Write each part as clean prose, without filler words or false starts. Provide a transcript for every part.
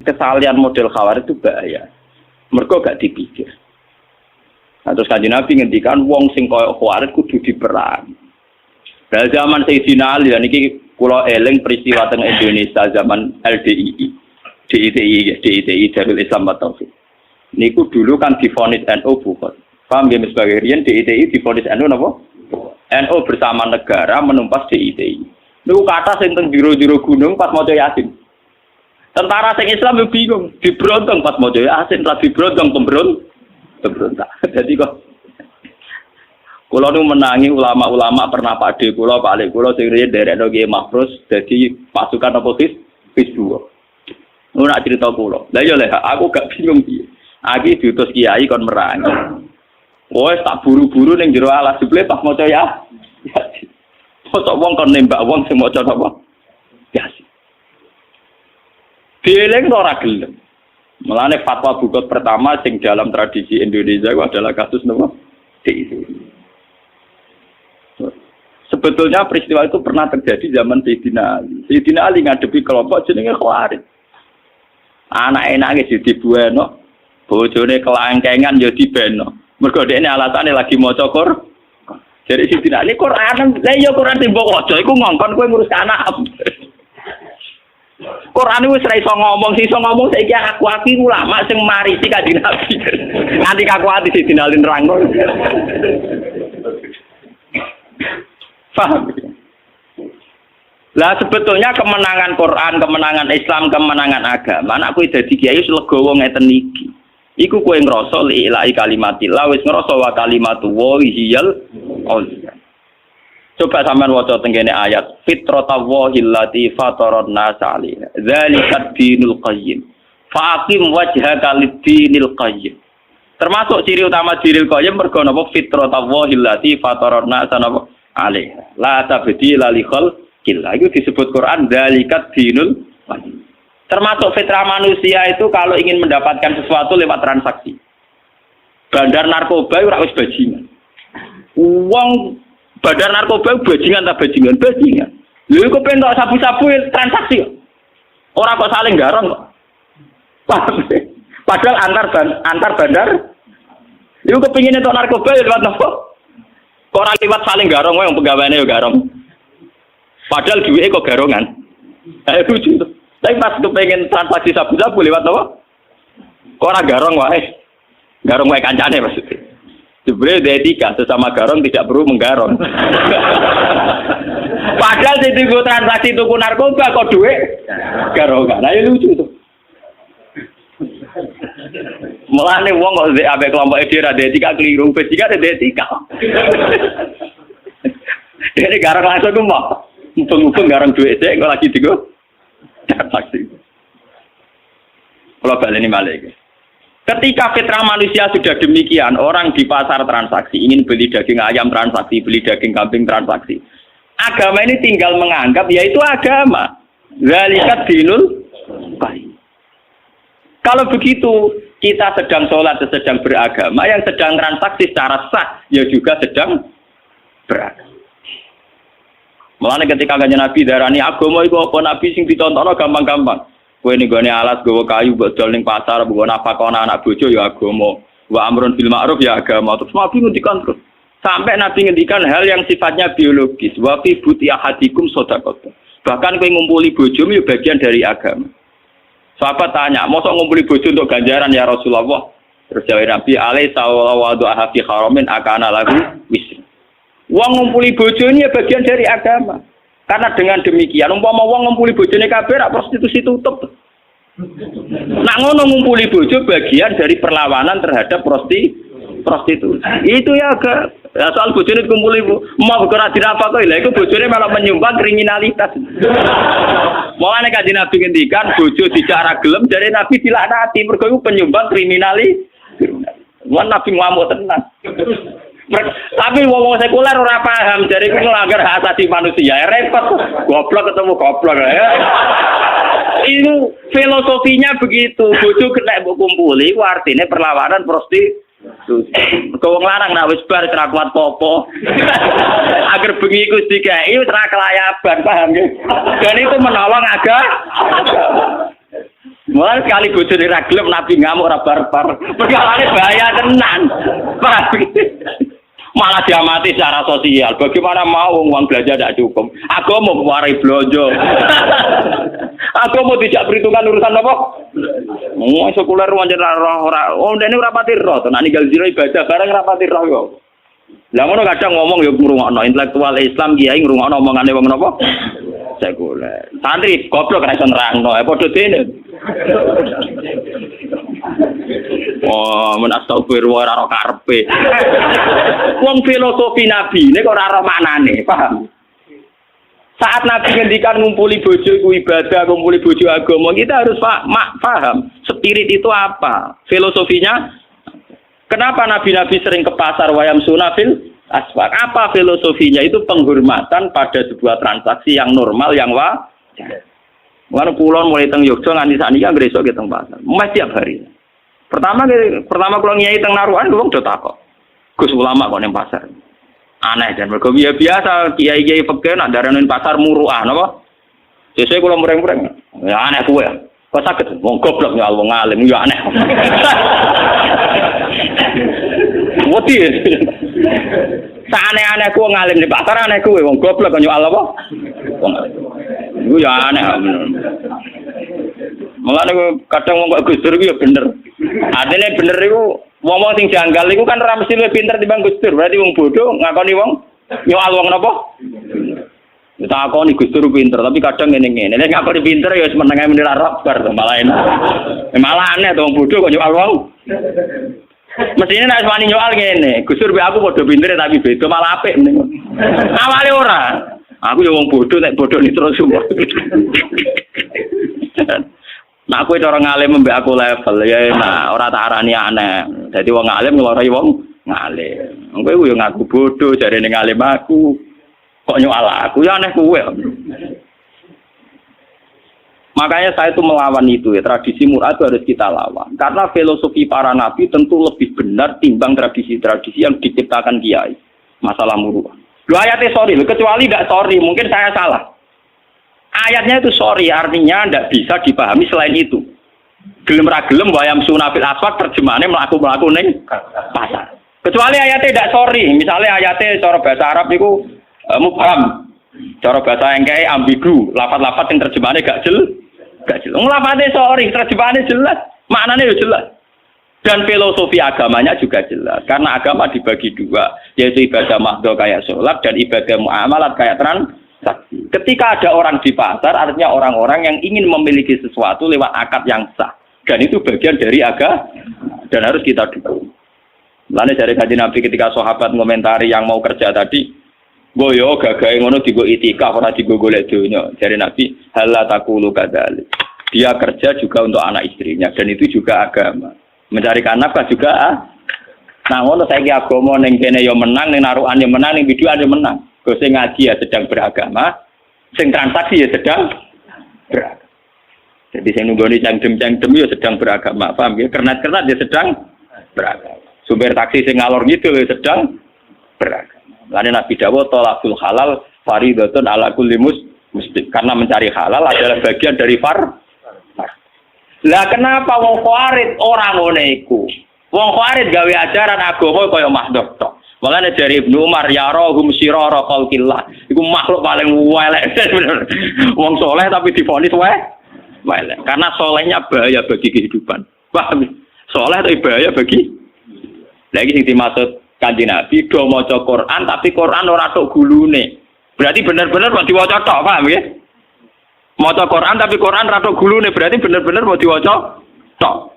kesalahan model Khawarij itu bahaya. Mergo gak dipikir. Nah, terus Kanjeng Nabi ngendikan wong sing koyo Khawarij kudu diperang. Dari zaman Sayyidina Ali niki kula eling peristiwa teng Indonesia zaman LDII. DITI Darul Islam Tauhid. Niku dulu kan divonis NU bukan. Paham ya sebagai riyen DITI divonis NU napa? NU bersama negara menumpas DITI. Niku kata sing teng jero-jero gunung pas maca Yasin. Tentara sing Islam yo bingung, dibrontong pas maca Yasin, ra dibrontong pemberontak. Jadi kok kula nu menangi ulama-ulama pernah Pak De kula, Pak Le kula sing riyen derekno Kiai Mahfuz dadi pasukan apa Hizbullah. Nu nak cerita kula. Lah yo aku gak bingung piye. Aki diutus kiai kon merangi. Wes tak buru-buru ning jero alas jebule pas maca ya. Kok wong kon nembak wong sing maca napa? Yasin. Dieling ora gelem. Mulane fatwa bukot pertama sing dalam tradisi Indonesia itu adalah kasus napa? DITI. Sebetulnya peristiwa itu pernah terjadi zaman Sayyidina Ali. Sayyidina Ali ngadepi kelompok jenenge Khawarij. Anak enake dibueno, bojone kelangkengan ya dibeno. Mergo dekne alasane lagi maca Quran. Jadi Sayyidina Ali Quran, lha ya Quran timbok waca iku ngongkon kowe ngurus anak. Quran wis ra iso ngomong, iso ngomong saiki aku ulama sing marisi Kanjeng Nabi. Nanti aku ati Sayyidina Ali nerangno. Paham? Lah sebetulnya kemenangan Quran, kemenangan Islam, kemenangan agama, anak kowe dadi kiai wis legowo ngeten iki. Iku kowe ngrasa ilahi kalimatillah wis ngrasa wa kalimatu wa hiyal ulya. Coba sampean waca tengene ayat fitratallahi allati fataran nas 'alaiha. Dzalika dinul qayyim. Faqim wajhaka lid-dinil qayyim. Termasuk ciri utama dinil qayyim mergo napa fitratallahi allati fataran nas 'alaiha. La tabdila li khalqillah. Itu disebut Quran dzalika dinul qayyim. Termasuk fitrah manusia itu kalau ingin mendapatkan sesuatu lewat transaksi. Bandar narkoba ora wis bajingan. Wong bandar narkoba bajingan ta bajingan? Bajingan. Lha kok pentok sabu-sabu transaksi. Ora kok saling garong kok. Padahal antar bandar iku kepingin entuk narkoba lewat nopo? Kok ora lewat saling garong wae wong pegawene yo garong. Padahal duwike kok garongan. Ayo lucu tuh. Tapi pas kepengen transaksi sabu-sabu lewat apa? Kok ora garong wae. Garong wae kancane maksudnya. Sebenarnya etika sesama garong tidak perlu menggarong. Padahal sing dienggo transaksi tuku narkoba kok dhuwit garongan. Ayo lucu tuh. Mulane wong kok ambek kelompok ide ra etika keliru, etika ada etika. Dene garong langsung ku mau. Mumpung garong dhuwit sik kok lagi dienggo transaksi. Kalau balik ini balik. Ketika fitrah manusia sudah demikian, orang di pasar transaksi ingin beli daging ayam transaksi, beli daging kambing transaksi. Agama ini tinggal menganggap yaitu agama. Zalikat dinul qayyim. Kalau begitu kita sedang sholat, sedang beragama, yang sedang transaksi secara sah, ya juga sedang beragama. Mulane ketika Kanjeng Nabi darani agama iku apa nabi sing ditontono gampang-gampang. Kowe ning gone alas gawa kayu mbok dol ning pasar mbok napakona anak bojo ya agama. Wa amrun bil ma'ruf ya agama. Terus Nabi ngendikan terus. Sampai Nabi ngendikan hal yang sifatnya biologis. Wa fi buti ahadikum shadaqah. Bahkan kowe ngumpuli bojomu ya bagian dari agama. Sahabat tanya, "Mosok ngumpuli bojo untuk ganjaran ya Rasulullah?" Terus jawab Nabi, "Alaisa wa du'a fi haramin akana lahu wisr." Wong ngumpuli bojone bagian dari agama. Karena dengan demikian, umpama wong ngumpuli bojone kabeh rak prostitusi tutup. Nak ngono ngumpuli bojo bagian dari perlawanan terhadap prostitusi. Itu ya agak asal bojone dikumpuli mau ora dirapakoi lha iku bojone malah menyumbang kriminalitas. Mulane Kanjeng Nabi ngendikan bojo dicara gelem jare Nabi dilaknati mergo iku penyumbang kriminalitas. Wan Nabi ngamuk tenan. Tapi wong sekuler ora paham, jadi itu melanggar hak asasi manusia. Repot, goblok ketemu goblok ya. Itu filosofinya begitu. Bojo kena mbok kumpuli, ku artine perlawanan prostitusi. Kau nglarang nak wis bar ora kuat popo. Agar bengi iku dikai ora kelayaban, paham ya? Dan itu menolong agama. Mulai sekali bojone ra gelem Nabi ngamuk ora barbar. Perkarane bahaya tenan. Malah diamati secara sosial. Bagaimana mau uang belanja tidak cukup? Aku mau warai belanja. Aku mau tidak perhitungan urusan apa? Mau sekuler wajar ora. Oh, dene ora pati roh. Nek ninggal zina ibadah bareng ora pati roh yo. Lah ngono kadang ngomong yo ngrungokno intelektual Islam kiai ngrungokno omongane wong napa? Sekuler. Santri goblok ra iso nerangno. Padha dene. Oh, men astagfirullah ora ro karepe. Wong filosofi Nabi nek ora ro maknane, paham? Saat Nabi ngendikan ngumpuli bojo iku ibadah, ngumpuli bojo agama, kita harus paham spirit itu apa, filosofinya. Kenapa nabi-nabi sering ke pasar wayam sunafil aswaq? Apa filosofinya? Itu penghormatan pada sebuah transaksi yang normal, yang wajar. Mulane kula mulai teng Yogyakarta nganti sakniki anggere esuk ke teng pasar. Mes tiap hari. Pertama kula nyai teng Narukan wong do takok. Gus ulama kok ning pasar. Aneh dan mergo biasa kiai-kiai fikih nak darani pasar muruah napa? Sesuk kula mureng-mureng. Ya aneh kuwe. Kok saged wong goblok nyal wong alim ya aneh. Wati. Saane-aneh ku wong alim di pasar aneh kuwe wong goblok kok nyal apa? Wong iku ya aneh. Mulane kadang wong kok Gus Dur iku ya bener. Adene bener iku wong-wong sing janggal iku kan ora mesti luwih pinter timbang Gus Dur. Berarti wong bodoh ngakoni wong nyoal wong napa? Kita akoni Gus Dur pinter, tapi kadang ngene-ngene. Nek ngakoni pinter ya wis meneng ae menir arep bar malah enak. Malah aneh to wong bodoh kok nyoal wong. Mestine nek wani nyoal ngene, Gus Dur aku padha pinter tapi beda malah apik mending. Awale ora. Aku ya wong bodoh nek bodoh ni terus semua. Nah aku itu orang ngalim mbak aku level ya, nah orang tak arani aneh. Jadi wong ngalim ngelorai wong ngalim. Aku yang ngaku bodoh, jadi ngalim aku kok nyoal aku ya aneh kuwe. Makanya saya itu melawan itu ya, tradisi mur'ah itu harus kita lawan. Karena filosofi para nabi tentu lebih benar timbang tradisi-tradisi yang diciptakan kiai. Masalah mur'ah. Lu ayatnya sorry, kecuali tidak sorry, mungkin saya salah. Ayatnya itu sorry, artinya tidak bisa dipahami selain itu. Gelem ra gelem wayam sunafil aswaq terjemahannya melaku ning pasar. Kecuali ayatnya tidak sorry, misalnya ayatnya cara bahasa Arab itu mubham, cara bahasa yang kayak ambigu, lafaz-lafaz yang terjemahannya gak jelas. Lafaznya sorry, terjemahannya jelas, maknanya jelas. Dan filosofi agamanya juga jelas, karena agama dibagi dua, yaitu ibadah mahdhah kayak sholat dan ibadah muamalat kayak transaksi. Ketika ada orang di pasar, artinya orang-orang yang ingin memiliki sesuatu lewat akad yang sah. Dan itu bagian dari agama dan harus kita dukung. Lalu dari kajian Nabi ketika sahabat komentari yang mau kerja tadi, boyo gagahe ngono digo itikaf ora digo golek donya. Dari Nabi, halla taqulu kadzalik. Dia kerja juga untuk anak istrinya dan itu juga agama. Mencarikan nafkah juga nah ngono saiki agama ning kene yo menang, ning narukan yo menang, ning biduan yo menang. Sing ngaji ya sedang beragama, sing transaksi ya sedang beragama. Jadi sing nunggoni cangdem ya sedang beragama, paham ya? Kernet ya sedang beragama. Sumber taksi sing ngalor gitu ya sedang beragama. Lalu Nabi dawuh thalabul halal faridatun ala kulli muslim. Karena mencari halal adalah bagian dari far. Lah kenapa wong khawarij ora ngono iku? Wong khawarij gawe ajaran agama kaya mahdhah tok. Makanya dari Ibnu Umar ya rohum sirara khalqillah. Iku makhluk paling welek bener. Wong soleh tapi divonis welek. Karena solehnya bahaya bagi kehidupan. Paham? Soleh tapi bahaya bagi. Lagi sing dimaksud Kanjeng Nabi do maca Quran tapi Quran ora tok gulune. Berarti bener-bener mau diwaca tok, paham ya? Maca Quran tapi Quran ora tok gulune, berarti bener-bener mau diwaca tok.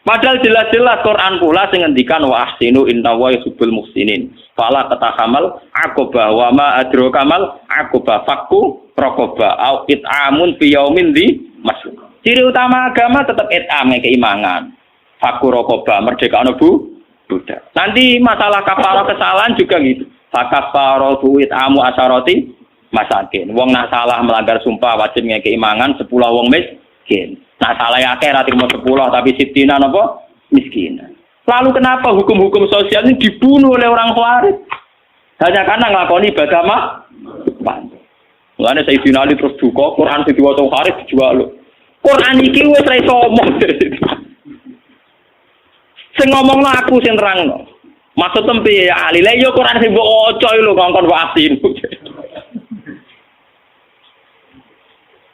Padahal jelas-jelas Quran pula sing ngendikan wa ahsinu innallaha yuhibbul muhsinin. Fala tatahamal aqaba wa ma adraka mal aqaba fakku raqaba au it'amun fi yaumin di masuk. Ciri utama agama tetap it'am keimangan. Fakku raqaba merdeka budak. Nanti masalah kafarah kesalahan juga gitu. Fakafaratu it'amu asharati masakin. Wong nak salah melanggar sumpah wajib ngekei mangan 10 wong miskin. Nah salah ya akeh ra trimo 10 tapi sitina napa miskin. Lalu kenapa hukum-hukum sosial ini dibunuh oleh orang Khawarij? Hanya karena nglakoni ibadah mah. Mulane Sayyidina Ali terus duka Quran sing diwaca Khawarij dijual lho. Quran iki wis ra iso omong. Sing ngomongno aku sing terangno. Maksud tempe ya ali lha yo Quran sing mbok waca lho kongkon wasin.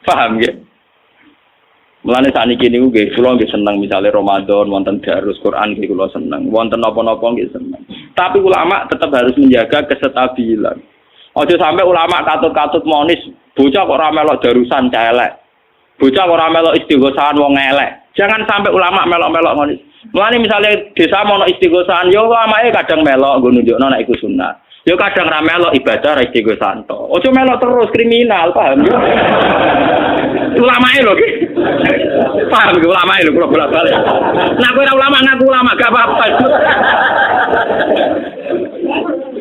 Paham nggih? Mulane saniki niku nggih kula nggih seneng misale Ramadan wonten darus Quran nggih kula seneng. Wonten napa-napa nggih seneng. Tapi ulama tetap harus menjaga kestabilan. Aja sampai ulama katut-katut monis bocah kok ora melok darusan celek. Bocah kok ora melok istighosahan wong elek. Jangan sampai ulama melok-melok monis. Mulane misale desa mono istighosahan yo ulamae kadang melok nggo nunjukno nek iku sunah. Yo kadang ra melok ibadah ra istighosahan to. Aja melok terus kriminal, paham yo? Ulamae lho iki. Paham iki ulamae lho kula bolak-balik. Nah kowe ora ulama ngaku ulama gak apa-apa.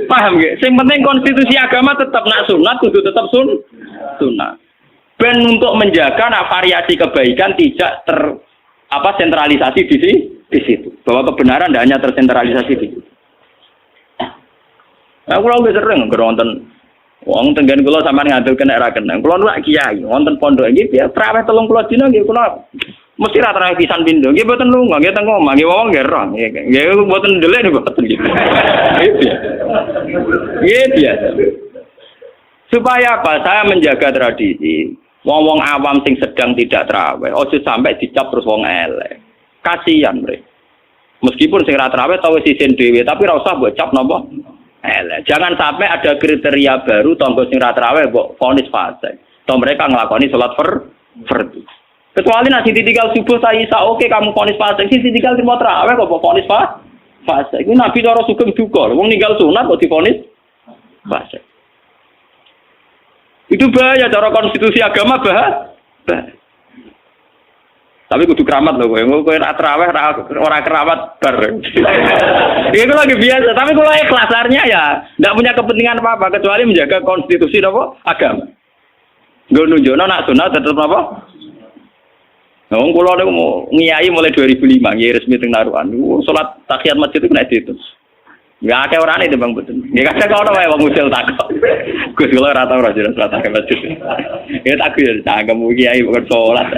Paham nggih? Sing penting konstitusi agama tetap nak sunat kudu tetap sunat. Ben untuk menjaga variasi kebaikan tidak sentralisasi di situ. Bahwa kebenaran tidak hanya tersentralisasi di situ. Aku lagi sering nonton wong tenggen kula sampean ngadul kena ra kenang. Kula nuwak kiai wonten pondok iki piye traweh 30 dina nggih kula mesti ra traweh pisan pindho. Nggih mboten lunga, nggih teng omah, nggih wong nggih roh. Nggih mboten ndelik mboten gitu. Iya. Supaya apa? Saya menjaga tradisi. Wong-wong awam sing sedang tidak traweh, ojo sampai dicap terus wong elek. Kasihan mereka. Meskipun sing ra traweh tau wis isin dhewe, tapi ra usah mbok cap napa elek. Jangan sampai ada kriteria baru tangga sing ra traweh mbok vonis fasik. Toh mereka nglakoni salat fardhu. Kecuali nasi ditinggal subuh saya isa oke kamu vonis fasik, sing ditinggal trimo traweh kok vonis fasik. Iku Nabi cara sugeng duka, wong ninggal sunat kok divonis fasik. Itu bahaya cara konstitusi agama bahaya. Tapi kudu keramat loh, kowe ora traweh ora keramat bar. Itu lagi biasa, tapi kalau ikhlasarnya ya enggak punya kepentingan apa-apa kecuali menjaga konstitusi apa agama. Nggo nunjukno nak sunat tetep apa? Wong kula niku ngiyai mulai 2005 nggih resmi teng Narukan. Salat tahiyat masjid itu nek diitung. Enggak akeh orane Bang Buten. Nggih kadang ono wae wong usil takok. Gus kula ora tau ora jelas salat tahiyat masjid. Ya tak yo cangkem kiai kok salat.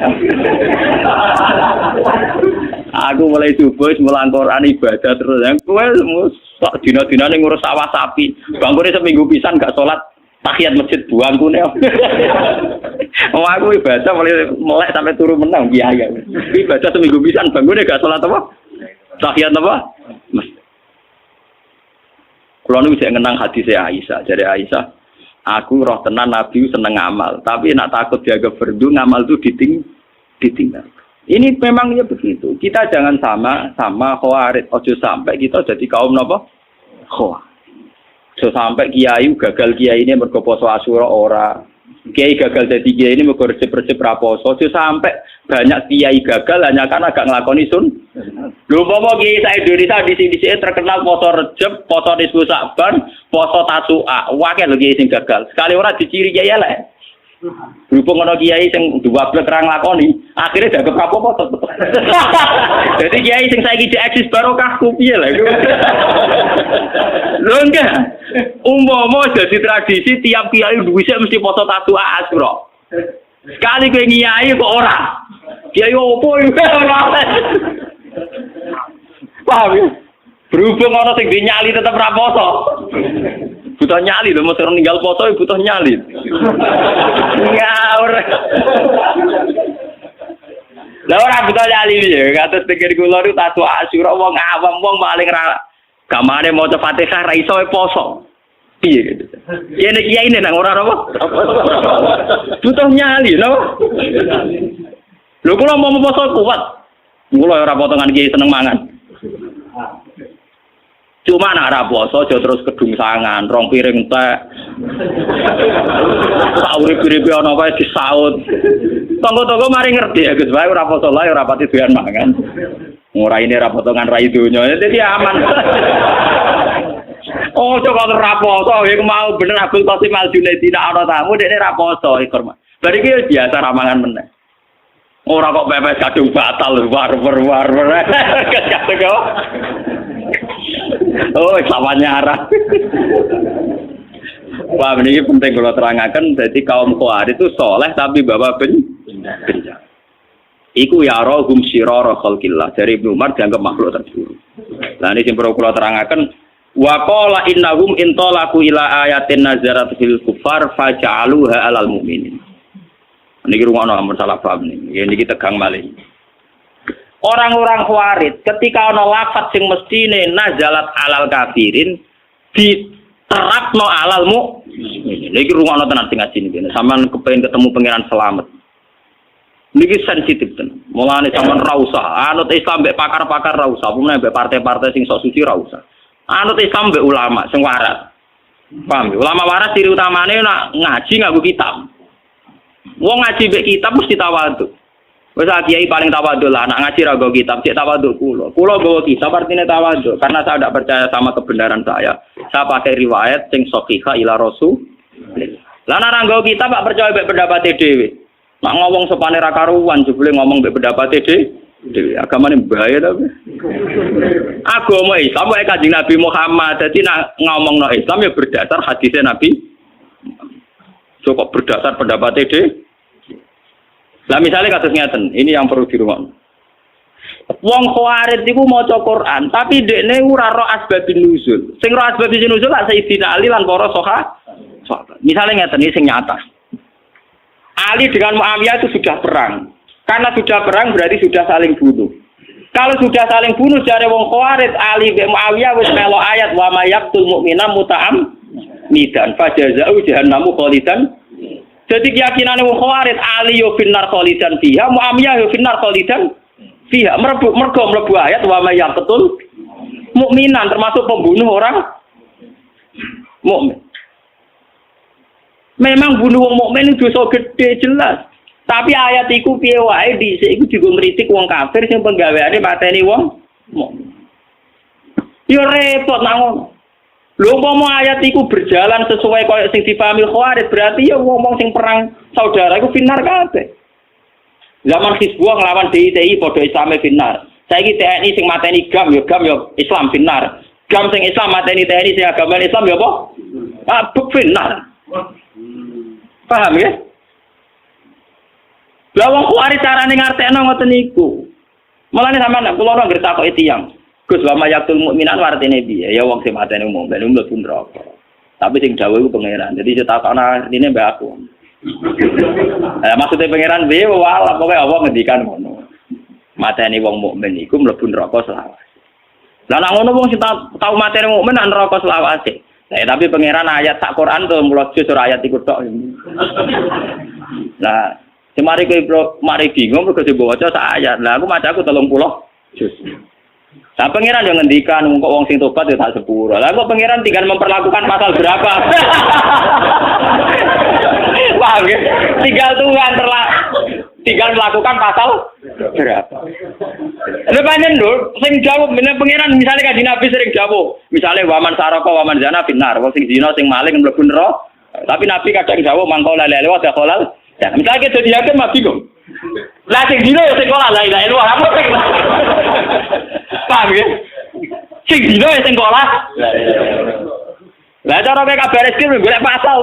Aku mulai subuh mulang Quran ibadah terus. Kowe sak dina-dinane ngurus sawah sapi. Bangkune seminggu pisan gak salat tahiyat masjid buangkune. Wong aku ibadah mulai melek sampai turu menang kiai. Ibadah seminggu pisan bangkune gak salat apa? Tahiyat apa? Kalau nu bisa ngenang hadis Aisyah, jadi Aisyah, aku roh tenan Nabi seneng ngamal, tapi nak takut dianggap fardu ngamal itu ditinggal. Ini memang ya begitu. Kita jangan sama khawarid. Ojo sampai kita jadi kaum napa? Khawarid. Ojo sampai kiai gagal kiai ini mergo poso Asyura ora. Kiai gagal jadi kiai ini mergo resep-resep ra poso. Ojo sampai banyak kiai gagal hanya karena gak nglakoni sun. Lho popo kiai sak Indonesia di sini terkenal poso Rejab, poso Nisfu Sa'ban, poso Tasu'a. Wae lho kiai sing gagal. Sekali ora diciri kiai elek. Berhubung ana kiai sing 12 ra nglakoni, akhirnya dak apa-apa tetep. Jadi kiai sing saiki eksis barokah ku piye lha iku. Lho enggak. Umpama dadi tradisi tiap kiai duwe mesti poso Tasu'a Asyura. Sekali kowe ngiyai kok ora. Kiai opo iki ora. Paham ya? Berhubung ana sing dinyali tetep ra poso. Butuh nyali lho, mesti ninggal poso butuh nyali. Ngawur. Lah ora butuh nyali piye? Kados pikir kula niku tatu Asyura wong awam wong paling ra gamane maca Fatihah ra iso poso. Piye gitu. Kene kiai nang ora apa? Butuh nyali lho. Lho kula mau poso kuat. Kula ora potongan kiai seneng mangan. Cuma nak ra poso aja terus kedung sangan, rong piring teh. Sauri-uripe ana wae disaut. Tonggo-tonggo mari ngerti ya Gus, wae ora poso lae ora pati doyan mangan. Ora ini ra potongan rai donya, dadi aman. Oh, coba ora poso, iki mau bener Abdul Qasim Al-Junaidi nak ana tamu dekne ra poso iki. Bar iki biasa ra mangan meneh. Ora kok pepes kadung batal war. Kadung kok. Oh, samanya arah. Wah, ini penting kalau terangkan. Jadi kaum Khawarij itu soleh tapi bawa bencana. Iku ya rohum syirara khalqillah. Dari Ibnu Umar dianggap makhluk terburuk. Lah ini sing perlu kula terangaken wa qala innahum intalaku ila ayatin nazarat fil kufar faja'aluha 'alal mu'minin. Niki rungokno ampun salah paham niki. Ya niki tegang malih. Orang-orang Khawarij ketika ana lafaz sing mestine nazalat 'alal kafirin diterapno 'alal mu'minin. Niki rungokno tenan sing ngaji niki. Sampeyan kepengin ketemu pangeran selamat. Niki sensitif tenan. Mulane sampean ra usah anut Islam mbek pakar-pakar ra usah, umumnya mbek partai-partai sing sok suci ra usah. Anut Islam mbek ulama sing waras. Paham? Ulama waras ciri utamane nak ngaji nganggo kitab. Wong ngaji mbek kitab mesti tawadhu. Wis kiai paling tawadhu lah, nak ngaji ra nggo kitab, cek tawadhu kula. Kula nggawa kitab artine tawadhu karena saya tidak percaya sama kebenaran saya. Saya pakai riwayat sing sahihah ila rasul. Lah nek ra nggawa kitab gak percaya mbek pendapate dhewe. Nak ngomong sepane ra karuan jebule ngomong mbek pendapate dhewe. Agamane bahaya tapi. Agama Islam wae Kanjeng Nabi Muhammad. Dadi nak ngomongno Islam ya berdasar hadisnya Nabi. Cukup berdasar pendapate dhewe. Lah misalnya kados ngeten, ini yang perlu dirungokno. Wong Khawarij iku maca Quran, tapi dekne ora ro asbabun nuzul. Sing ro asbabun nuzul lak Sayyidina Ali lan para sahabat. Misalnya ngeten iki sing nyata. Ali dengan Muawiyah itu sudah perang. Karena sudah perang berarti sudah saling bunuh. Kalau sudah saling bunuh jare wong Khawarij Ali bin Muawiyah wis melo ayat wa may yaqtul mu'mina muta'ammidan fajaza'u jahannamu khalidan. Jadi keyakinane wong Khawarij Ali yo finnar khalidan fiha, Muawiyah yo finnar khalidan fiha. Mergo mlebu ayat wa may yaqtul mu'minan termasuk pembunuh orang mukmin. Memang bunuh wong mukmin itu dosa gede jelas. Tapi ayat iku piye wae dhisik iku digo ngritik wong kafir sing penggaweane mateni wong mukmin. Yo repot nang ngono. Lho umpama ayat iku berjalan sesuai koyo sing dipahami Khawarij berarti ya wong sing perang saudara iku finar kabeh. Zaman Hizbullah nglawan DITI padha Islame finar. Saiki TNI sing mateni GAM yo Islam finar. GAM sing Islam mateni TNI sing agama Islam yo apa? Ah, finar. Paham ya? Lah wong Khawarij carane ngartekno ngoten niku. Mulane sampean kula ora ngertakoki tiyang. Gus wa mayyatul mukminan artine piye? Ya wong sing mateni mukmin mlebu neraka. Tapi sing dawuh iku pangeran. Jadi cetakana ini mbak aku. Maksudnya pangeran piye wala pokoke Allah ngendikan ngono. Mateni wong mukmin iku mlebu neraka selawase. Lah nek ngono wong sing tau mateni mukmin nang neraka selawase. Tapi pangeran ayat sak Quran tuh mulai jujur ayat iku tok. Nah, semari kowe mari bingung kok sing baca sak ayat. Lah aku maca aku 30 juz. Nah, pangeran yang ngendikan kok wong sing tobat ya tak sepuro. Lah kok pangeran tinggal memperlakukan pasal berapa? Paham ya? Tinggal melakukan pasal berapa? Lepanen lho, sing jawab meneh pangeran misalnya Kanjeng Nabi sering jawab. Misalnya waman saraka waman zina finnar, wong sing zina sing maling mlebu neraka. Tapi Nabi kadang jawab mangko la ilaha illallah dakhalal. Ya, misalnya kita dihakim mah bingung. Lah sing zina ya sing kola la ilaha illallah. Paham ya? Sing zina ya sing kola. Lah cara kowe kabar rezeki golek pasal.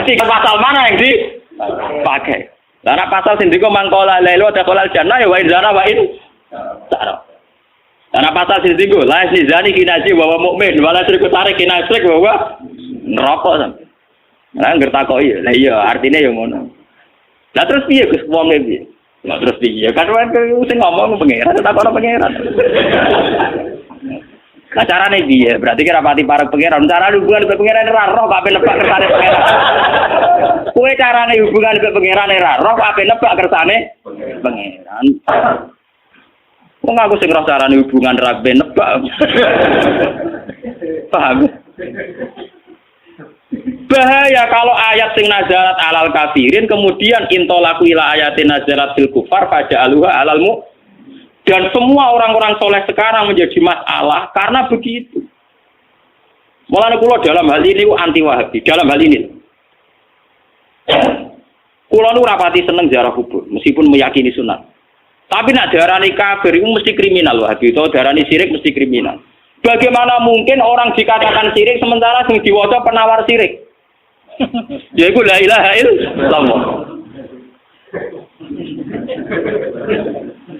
Tiga pasal mana yang dipakai? Lah nek pasal sing diko mangkola lelo dakhalal jannah ya wa in zana wa in sara. Lah nek pasal sing diko la zani kinaji wa mukmin wala syriku tarik kinasrik wa neraka sampe. Lah ngertakoki lah iya artine ya ngono. Lah terus piye Gus wong piye? Lah terus piye? Kan sing ngomong pangeran takon pangeran. Lah carane piye? Berarti kira pati parek pangeran. Cara hubungan mbek pangeran ora roh kok ape nebak kersane pangeran. Kowe carane hubungan mbek pangeran ora roh kok ape nebak kersane pangeran. Wong aku sing roh carane hubungan ra ape nebak. Paham? Bahaya kalau ayat sing nazarat alal kafirin kemudian intolaku ila ayatin nazarat fil kufar faja'aluha alal mu. Dan semua orang-orang soleh sekarang menjadi masalah karena begitu. Mulane kula dalam hal ini anti Wahabi, dalam hal ini. Kula nu rapati seneng ziarah kubur meskipun meyakini sunat. Tapi nak darani kafir itu mesti kriminal Wahabi, atau darani syirik mesti kriminal. Bagaimana mungkin orang dikatakan syirik sementara sing diwaca penawar syirik? Yaiku la ilaha illallah.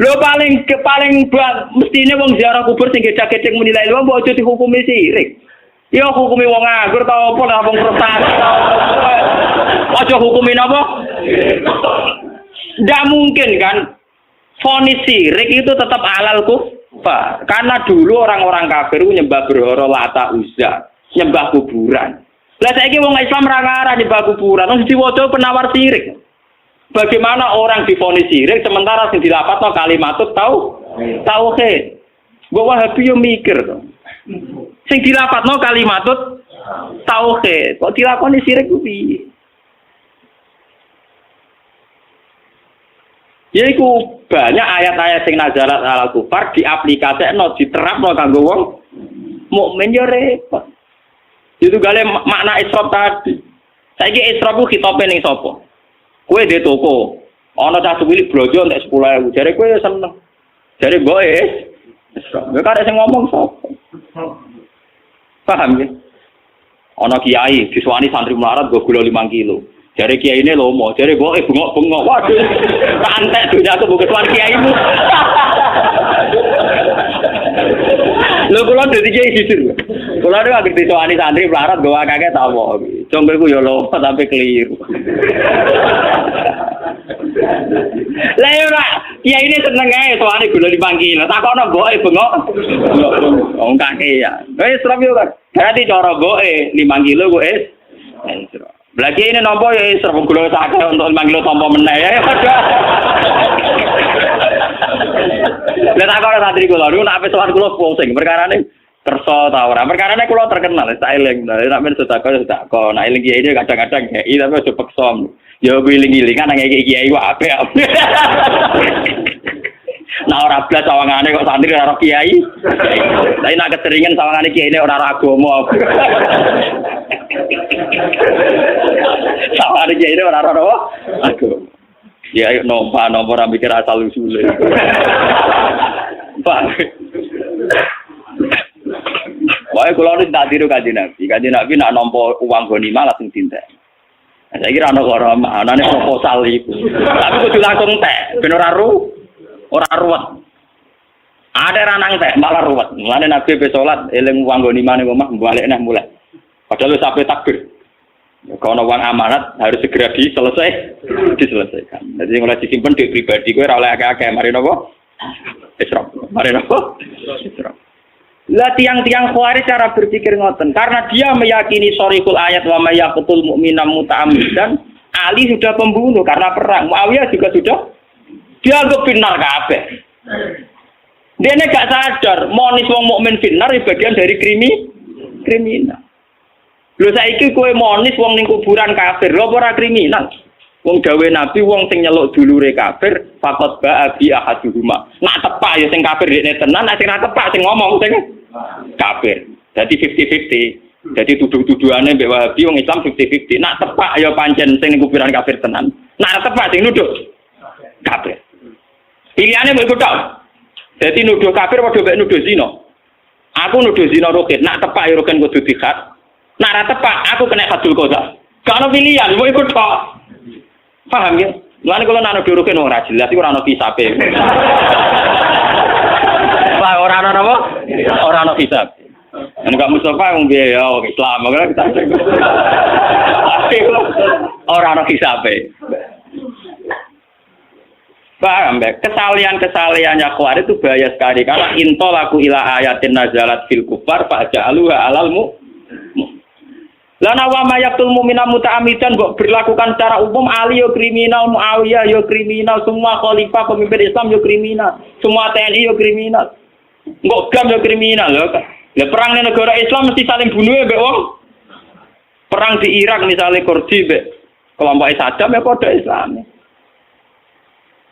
Lho paling mestine wong ziarah kubur sing gedhe-gedhe muni la ilaha mbok aja dihukumi sirik. Ya hukumi wong nganggur ta apa lah wong prestasi. Aja hukumi napa? Nggak mungkin kan vonis sirik itu tetap halal kufar. Karena dulu orang-orang kafir nyembah berhala Lata Uzza, nyembah kuburan. Lah saiki wong Islam ra ngarah nyembah kuburan, wong diwaca penawar sirik. Bagaimana orang divonis sirik sementara sing dilapatno kalimatut tauhid. Mbok Wahabi yo mikir to. Sing dilapatno kalimatut tauhid, kok dilakoni sirik ku piye? Yaiku banyak ayat-ayat sing nazalat alal kufar diaplikasekno diterapno kanggo wong mukmin yo repot. Itu gale makna israf tadi. Saiki israf ku khitope ning sapa? Kowe di toko, ana cah cilik blojo entek 10.000. Jare kowe seneng. Jare mboke israf. Ya karek sing ngomong sapa? Paham ya? Ana kiai disuwani santri melarat go gula 5 kilo. Jare kiai ini lomo, jare mboke bengok-bengok. Waduh. Tak antek dunya aku mbok ketuan kiaimu. Lho kula dadi kiai jujur. Kula nek anggere disuwani santri melarat go akeh ta apa. Jonggo iku ya lomo sampe keliru. Lah yo ora, kiai ini seneng ae sowane gula 5 kilo. Takono mboke bengok. Wong kakek ya. Wis serem yo kan. Berarti cara mboke 5 kilo ku es. Lagi ini nopo ya serem gula sak untuk 5 kilo tompo meneh ya. Lah takono santri kula niku nek sowan kula pusing perkarane kersa ta ora. Perkarane kula terkenal sak eling. Nek men sedekah. Nek eling kiai kadang-kadang kiai tapi aja peksa. Ya wiling-wilingan nang kiai ku apik. Nah ora blas sawangane kok santri ora kiai. Tapi nek keseringan sawangane kiai ora agama. Sawangane kiai ora agama. Ya ayo nompa ora mikir asal usule. Pak. Wae kula nek tak tiru Kanjeng Nabi. Kanjeng Nabi nak nampa uang ghanimah langsung dintek. Saya kira anak orang anane proposal itu, tapi kudu langsung teh, ben ora ruwet. Ada ranang teh malah ruwet. Mulane Nabi be salat eling wong ghanimane omah balik neh mulai. Padahal sampai takbir. Kalau uang amanat harus segera diselesaikan. Jadi mulai disimpan di pribadi kowe ora oleh akeh-akeh mari napa? Israf. Mari napa? Israf. Lah tiang-tiang Khawarij cara berpikir ngoten karena dia meyakini sorikul ayat wa may yaqtul mu'mina muta'ammidan. Ali sudah pembunuh karena perang, Muawiyah juga sudah dianggap final kabeh. Dia gak sadar monis wong mukmin final bagian dari kriminal. Lho saiki kowe monis wong ning kuburan kafir, lho ora kriminal. Wong gawe Nabi wong sing nyeluk dulure kafir faqat ba'a bi ahaduhuma. Nak tepak ya sing kafir dekne tenan, nek sing ora tepak sing ngomong sing kafir. Jadi 50-50. Jadi tuduh-tuduhane mbek Wahabi wong Islam 50-50. Nak tepak ya pancen sing ning kuburan kafir tenan. Nak tepak sing nuduh kafir. Pilihane mbek tok. Dadi nuduh kafir padha mbek nuduh zina. Aku nuduh zina Rukin, nak tepak ya Rukin kudu dikhat. Nak ora tepak aku kena hadul qadha. Gak ono pilihan, mbok ikut tok. Paham ya? Mulane kalau nak nuduh Rukin ora jelas iku ora ono kisabe. Pak ora ono apa? Ora ono hisab. Enggak Mustafa wong piye ya Islam kok kita. Ora ono hisabe. Paham ya? Kesalahan-kesalahannya Khawarij itu bahaya sekali karena intolaku ila ayatin nazalat fil kufar fa ja'aluha alalmu. Lana wa mayaqtul mu'mina muta'ammidan kok berlakukan secara umum Ali yo kriminal, Muawiyah yo kriminal, semua khalifah pemimpin Islam yo kriminal, semua TNI yo kriminal. Kok GAM yo kriminal lho. Lah perang ning negara Islam mesti saling bunuh mbek wong. Perang di Irak misalnya Kurdi mbek kelompok Saddam ya padha Islam.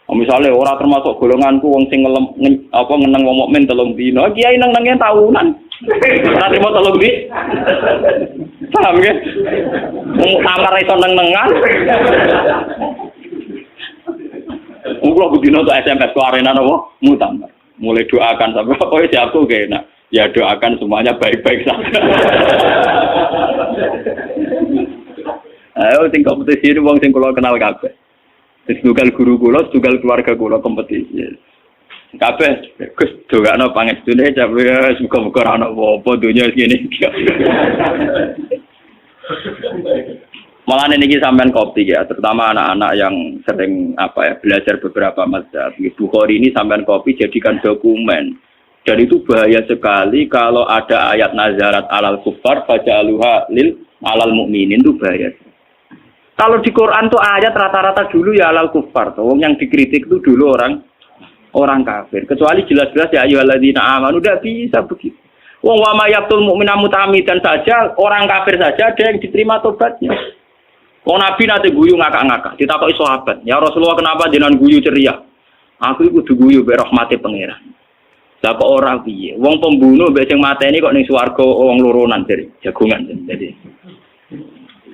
Misalnya orang termasuk golonganku wong sing ngeneng wong mukmin 3 dina, kiai neng-nenge tahunan. Ora trimo 3 dina. Paham ya? Amar iso neng-nengan. Kulo bedino untuk SMS ke arena nopo mutamar. Mulai doakan sampai pokoknya siapku kena. Ya doakan semuanya baik-baik saja. Ayo sing kompetisi ini wong sing kula kenal kabeh. Tunggal guru kula, tunggal keluarga kula kompetisi. Kabeh Gus dongakno pangestune jabe muga-muga ora ana apa-apa donya ngene iki. Malah niki sampean kopi ya, terutama anak-anak yang sering belajar beberapa mazhab. Bukhari ini sampean kopi jadikan dokumen. Dan itu bahaya sekali kalau ada ayat nazarat alal kufar faja'aluha lil alal mukminin, itu bahaya. Kalau di Quran tuh ayat rata-rata dulu ya alal kufar, tuh yang dikritik itu dulu orang kafir. Kecuali jelas-jelas ya ayyuhalladzina amanu, udah bisa begitu. Wong wa may yaqtul mu'mina muta'ammidan saja, orang kafir saja ada yang diterima tobatnya. Wong Nabi nanti guyu ngakak-ngakak, ditakoki sahabat, "Ya Rasulullah, kenapa jenengan guyu ceria?" "Aku iku kudu guyu be rahmate pangeran." Lah kok ora piye? Wong pembunuh mbek sing mateni kok ning swarga wong loronan dari jagongan jadi.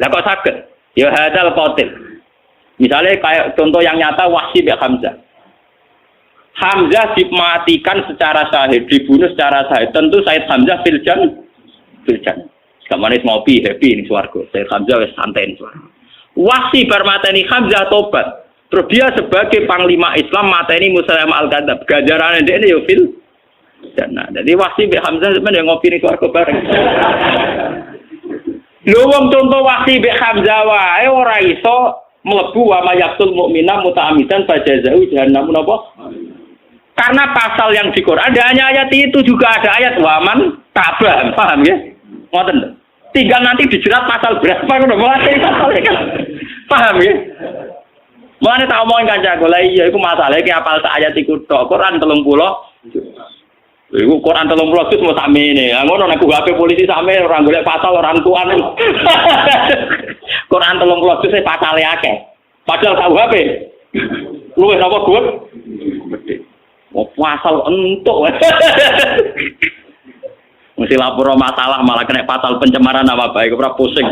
Lah kok saged? Ya hadal qatil. Misalnya kayak contoh yang nyata Wahsy bin Hamzah. Hamzah dimatikan secara syahid, dibunuh secara syahid. Tentu Said Hamzah filjan. Kamane ngopi happy ning swarga. Said Hamzah wis santai ning swarga. Wahsy bar mateni Hamzah tobat. Terus dia sebagai panglima Islam mateni Musailamah al-Kadzdzab. Ganjarane ndekne yo fil jannah. Jadi Wahsy bin Hamzah sebenarnya ngopi ning swarga bareng. Lho wong contoh Wahsy bin Hamzah wae ora iso mlebu wa mayaqtul mukmina muta'ammidan fajazau jahannam napa? Karena pasal yang di Quran ada hanya ayat itu, juga ada ayat waman tabah, paham ya? Ngoten. Tinggal nanti dijerat pasal berapa ngono mulai pasal kan. Paham ya? Mulane tak omongin kancaku, lha iya iku masalahe ki apal sak ayat iku tok Quran 30. Iku Quran 30 juz mau sakmene. Ngono nek HP polisi sakmene ora golek pasal orang tuane. Quran 30 juz pasale akeh. Padahal KUHP luwih napa Gus? Oh, pasal entuk. Mesti lapor masalah malah kena pasal pencemaran apa baik ora pusing.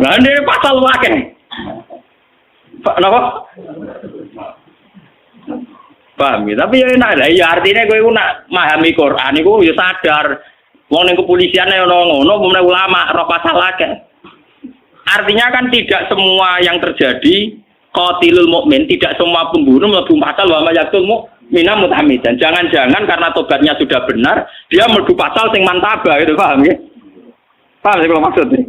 Lah ini pasal akeh. Pak napa? Paham ya, tapi ya enak lah. Ya artinya kowe nak memahami Quran iku ya sadar. Wong ning kepolisian ono ngono ulama roh pasal akeh. Artinya kan tidak semua yang terjadi qatilul mukmin, tidak semua pembunuh mlebu pasal wa mayaqtul mu'mina muta'ammidan. Jangan-jangan karena tobatnya sudah benar, dia mlebu pasal sing mantaba gitu, paham ya? Paham sih kalau maksudnya?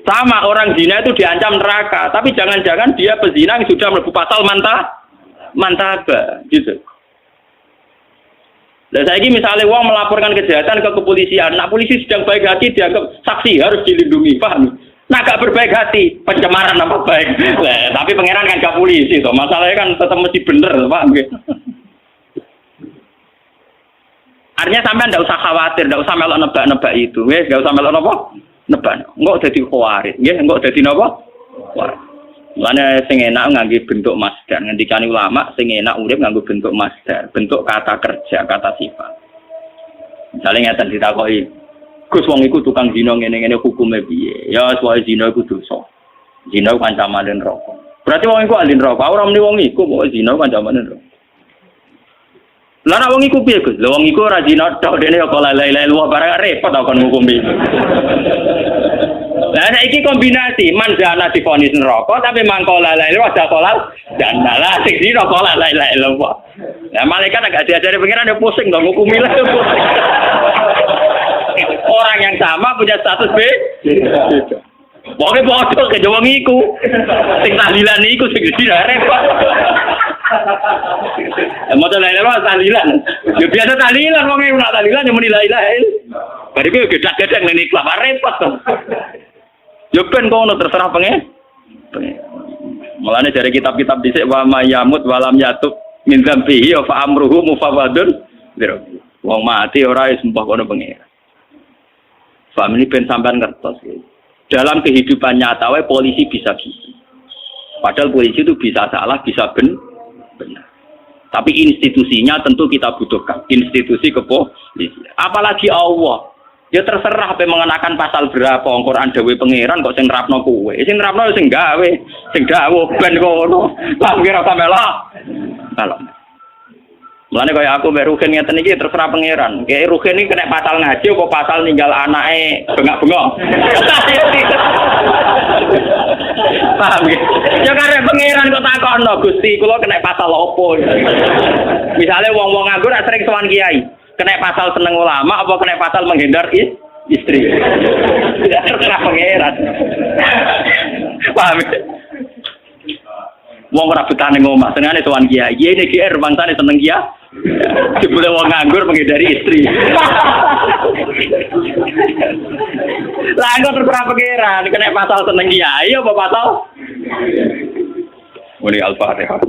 Sama orang zina itu diancam neraka, tapi jangan-jangan dia pezina yang sudah mlebu pasal mantaba gitu. Nah, saya ini misalnya uang melaporkan kejahatan ke kepolisian, nah polisi sedang baik hati dianggap saksi harus dilindungi, paham? Nah, gak berbaik hati, pencemaran nama baik. Nah, tapi pangeran kan gak polisi, toh. Masalahnya kan tetap mesti bener, paham gitu. Artinya sampean ndak usah khawatir, ndak usah melok nebak-nebak itu, nggih, nggak usah melok napa? Nebak. Engko dadi khawatir, nggih, engko dadi napa? Khawatir. Mulane sing enak ngangge bentuk masdar, ngendikane ulama sing enak urip nganggo bentuk masdar, bentuk kata kerja, kata sifat. Misalnya ngeten ditakoki, Gus wong iku tukang zina ngene-ngene hukume piye? Ya soal zina iku dosa. Zina ku ancaman neraka. Berarti wong iku ahli neraka. Ora muni wong iku kok zina ku ancaman neraka. Lah nek wong iku piye, Gus? Lah wong iku ora zina tok dene kok la ilaha illallah barang repot kok ngukumi. Lah nek iki kombinasi manjana divonis neraka tapi mangko la ilaha illallah dakolal dan lah sing zina kok la ilaha illallah. Lah malaikat agak diajari pengiran yo pusing kok ngukumi lah. Orang yang sama punya status beda. Pokoknya bodoh ke Jawa ngiku. Sing tahlilan iku sing zina repot. Mau tahlilan tahlilan. Ya biasa tahlilan wong e ora tahlilan yo muni la ilaha illallah. Bari ku gedak-gedek ning ikhlas repot to. Yo ben kono terserah pengen. Mulane dari kitab-kitab dhisik wa mayamut walam yatub min dzambihi fa amruhu mufawwadun. Wong mati ora wis mbah kono pengen. Family ben sampean ngertos ya. Dalam kehidupan nyata wae polisi bisa gitu. Padahal polisi itu bisa salah, bisa benar. Tapi institusinya tentu kita butuhkan. Institusi kepolisian. Apalagi Allah. Ya terserah apa mengenakan pasal berapa Al-Qur'an dawuh pangeran kok sing nerapno kowe. Sing nerapno sing gawe, sing dawuh ben kono. Lah kira sampe lah. Kalau Mulane kaya aku mbek Rugen ngeten iki terserah pangeran. Kayak Rugen iki kena pasal ngaji apa pasal ninggal anake bengak-bengok. Paham ya? Ya karek pangeran kok takono Gusti, kula kena pasal opo? Misalnya wong-wong nganggur sering sowan kiai, kena pasal seneng ulama apa kena pasal menghindar istri. Terserah pangeran. Paham ya? Wong ora betane ngomah, senengane sowan kiai. Kiai iki GR bangsane seneng kiai. Jebule wong nganggur menghindari istri. Lah kok terserah pangeran, kena pasal seneng kiai apa pasal? Wali Al-Fatihah.